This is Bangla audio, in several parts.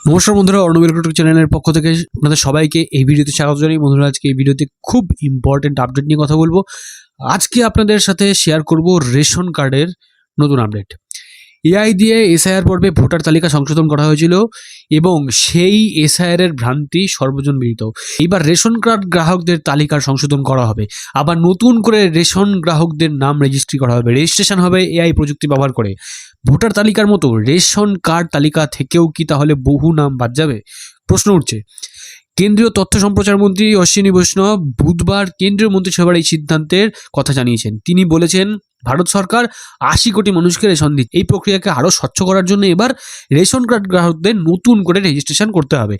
নমস্কার বন্ধুরা, অর্ণব ইলেকট্রিক চ্যানেলের পক্ষ থেকে আপনাদের সবাইকে এই ভিডিওতে স্বাগত জানাই। বন্ধুরা, আজকে এই ভিডিওতে খুব ইম্পর্টেন্ট আপডেট নিয়ে কথা বলবো। আজকে আপনাদের সাথে শেয়ার করব রেশন কার্ডের নতুন আপডেট। এআই দিয়ে এসআইআর পর্বে ভোটার তালিকা সংশোধন করা হয়েছিল এবং সেই এসআইআর এর ভ্রান্তি সর্বজন বিদিত। এবার রেশন কার্ড গ্রাহকদের তালিকার সংশোধন করা হবে, আবার নতুন করে রেশন গ্রাহকদের নাম রেজিস্ট্রি করা হবে, রেজিস্ট্রেশন হবে এআই প্রযুক্তি ব্যবহার করে। ভোটার তালিকার মতো রেশন কার্ড তালিকা থেকেও কি তাহলে বহু নাম বাদ যাবে? প্রশ্ন উঠছে। কেন্দ্রীয় তথ্য সম্প্রচার মন্ত্রী অশ্বিনী বৈষ্ণব বুধবার কেন্দ্রীয় মন্ত্রিসভার এই সিদ্ধান্তের কথা জানিয়েছেন। তিনি বলেছেন, ভারত সরকার 80 কোটি মানুষকে রেশন দিচ্ছে। এই প্রক্রিয়াকে আরও স্বচ্ছ করার জন্য এবার রেশন কার্ড গ্রাহকদের নতুন করে রেজিস্ট্রেশন করতে হবে।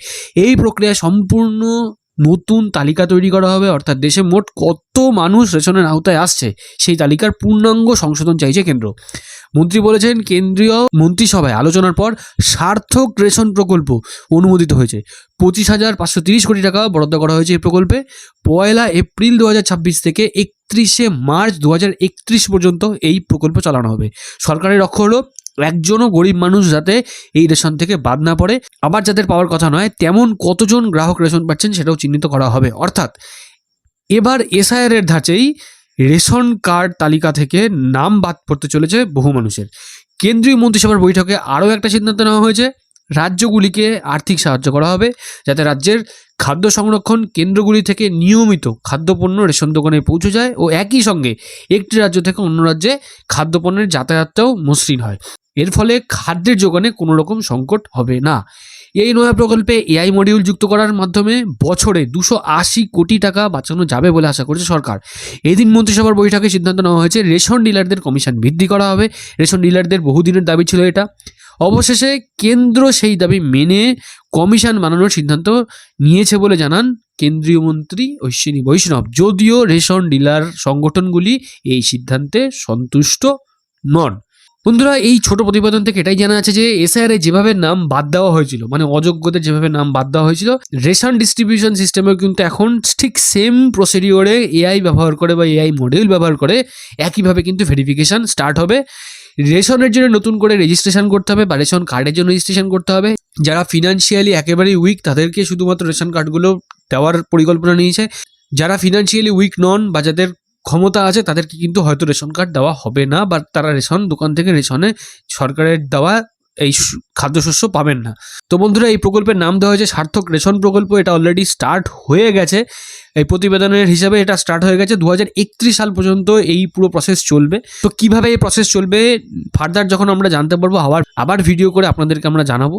এই প্রক্রিয়ায় সম্পূর্ণ নতুন তালিকা তৈরি করা হবে, অর্থাৎ দেশে মোট কত মানুষ রেশনের আওতায় আসছে সেই তালিকার পূর্ণাঙ্গ সংশোধন চাইছে কেন্দ্র। মন্ত্রী বলেছেন, কেন্দ্রীয় মন্ত্রিসভায় আলোচনার পর সার্থক রেশন প্রকল্প অনুমোদিত হয়েছে। 25,530 কোটি টাকা বরাদ্দ করা হয়েছে এই প্রকল্পে। 1 এপ্রিল 2026 থেকে 31 মার্চ 2031 পর্যন্ত এই প্রকল্প চালানো হবে। সরকারের লক্ষ্য হলো একজনও গরিব মানুষ যাতে এই রেশন থেকে বাদ না পড়ে। আবার যাদের পাওয়ার কথা নয় তেমন কতজন গ্রাহক রেশন পাচ্ছেন সেটাও চিহ্নিত করা হবে। অর্থাৎ এবার এসআইআর এর ধাঁচেই রেশন কার্ড তালিকা থেকে নাম বাদ পড়তে চলেছে বহু মানুষের। কেন্দ্রীয় মন্ত্রিসভার বৈঠকে আরও একটা সিদ্ধান্ত নেওয়া হয়েছে, রাজ্যগুলিকে আর্থিক সাহায্য করা হবে যাতে রাজ্যের খাদ্য সংরক্ষণ কেন্দ্রগুলি থেকে নিয়মিত খাদ্যপণ্য রেশন দোকানে পৌঁছে যায় ও একই সঙ্গে একটি রাজ্য থেকে অন্য রাজ্যে খাদ্যপণ্যের যাতায়াতটাও মসৃণ হয়। এর ফলে খাদ্যের যোগানে কোনো রকম সংকট হবে না। এই নয়া প্রকল্পে এআই মডিউল যুক্ত করার মাধ্যমে বছরে 280 কোটি টাকা বাঁচানো যাবে বলে আশা করছে সরকার। এদিন মন্ত্রিসভার বৈঠকে সিদ্ধান্ত নেওয়া হয়েছে রেশন ডিলারদের কমিশন বৃদ্ধি করা হবে। রেশন ডিলারদের বহুদিনের দাবি ছিল এটা। অবশেষে কেন্দ্র সেই দাবি মেনে কমিশন বানানোর সিদ্ধান্ত নিয়েছে বলে জানান কেন্দ্রীয় মন্ত্রী অশ্বিনী বৈষ্ণব। যদিও রেশন ডিলার সংগঠনগুলি এই সিদ্ধান্তে সন্তুষ্ট নন। বন্ধুরা, এই ছোট প্রতিবেদন থেকে এটাই জানা আছে যে এসআইআর এ যেভাবে নাম বাদ দেওয়া হয়েছিল, মানে অযোগ্যদের যেভাবে নাম বাদ দেওয়া হয়েছিল, রেশন ডিস্ট্রিবিউশন সিস্টেমেও কিন্তু এখন ঠিক সেম প্রসিডিওরে এআই ব্যবহার করে বা এআই মডিউল ব্যবহার করে একইভাবে কিন্তু ভেরিফিকেশন স্টার্ট হবে। রেশনের জন্য নতুন করে রেজিস্ট্রেশন করতে হবে বা রেশন কার্ডের জন্য রেজিস্ট্রেশন করতে হবে। যারা ফিনান্সিয়ালি একেবারেই উইক তাদেরকে শুধুমাত্র রেশন কার্ডগুলো দেওয়ার পরিকল্পনা নিয়েছে। যারা ফিনান্সিয়ালি উইক নন বা যাদের ক্ষমতা আছে তাদেরকে কিন্তু হয়তো রেশন কার্ড দেওয়া হবে না, বা তারা রেশন দোকান থেকে রেশনে সরকারের দেওয়া এই খাদ্যশস্য পাবেন না। তো বন্ধুরা, এই প্রকল্পের নাম দেওয়া হয়েছে সার্থক রেশন প্রকল্প। এটা অলরেডি স্টার্ট হয়ে গেছে। এই প্রতিবেদনের হিসাবে এটা স্টার্ট হয়ে গেছে। 2031 সাল পর্যন্ত এই পুরো প্রসেস চলবে। তো কিভাবে এই প্রসেস চলবে ফার্দার যখন আমরা জানতে পারবো আবার ভিডিও করে আপনাদেরকে আমরা জানাবো।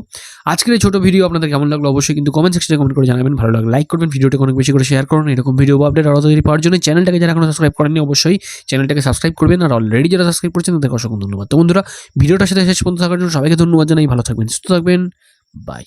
আজকের এই ছোট ভিডিও আপনাদের কেমন লাগলো অবশ্যই কিন্তু কমেন্ট সেকশনে কমেন্ট করে জানাবেন। ভালো লাগলে লাইক করবেন, ভিডিওটাকে অনেক বেশি করে শেয়ার করুন। এরকম ভিডিও আপডেট আরও তৈরি পাওয়ার জন্য চ্যানেলটাকে যারা এখনো সাবস্ক্রাইব করেননি অবশ্যই চ্যানেলটাকে সাবস্ক্রাইব করবেন, আর অলরেডি যারা সাবস্ক্রাইব করেছেন তাদেরকে অসংখ্য ধন্যবাদ। তো বন্ধুরা, ভিডিওটার সাথে শেষ পর্যন্ত থাকার জন্য সবাইকে ধন্যবাদ জানাই। ভালো থাকবেন, সুস্থ থাকবেন, বাই।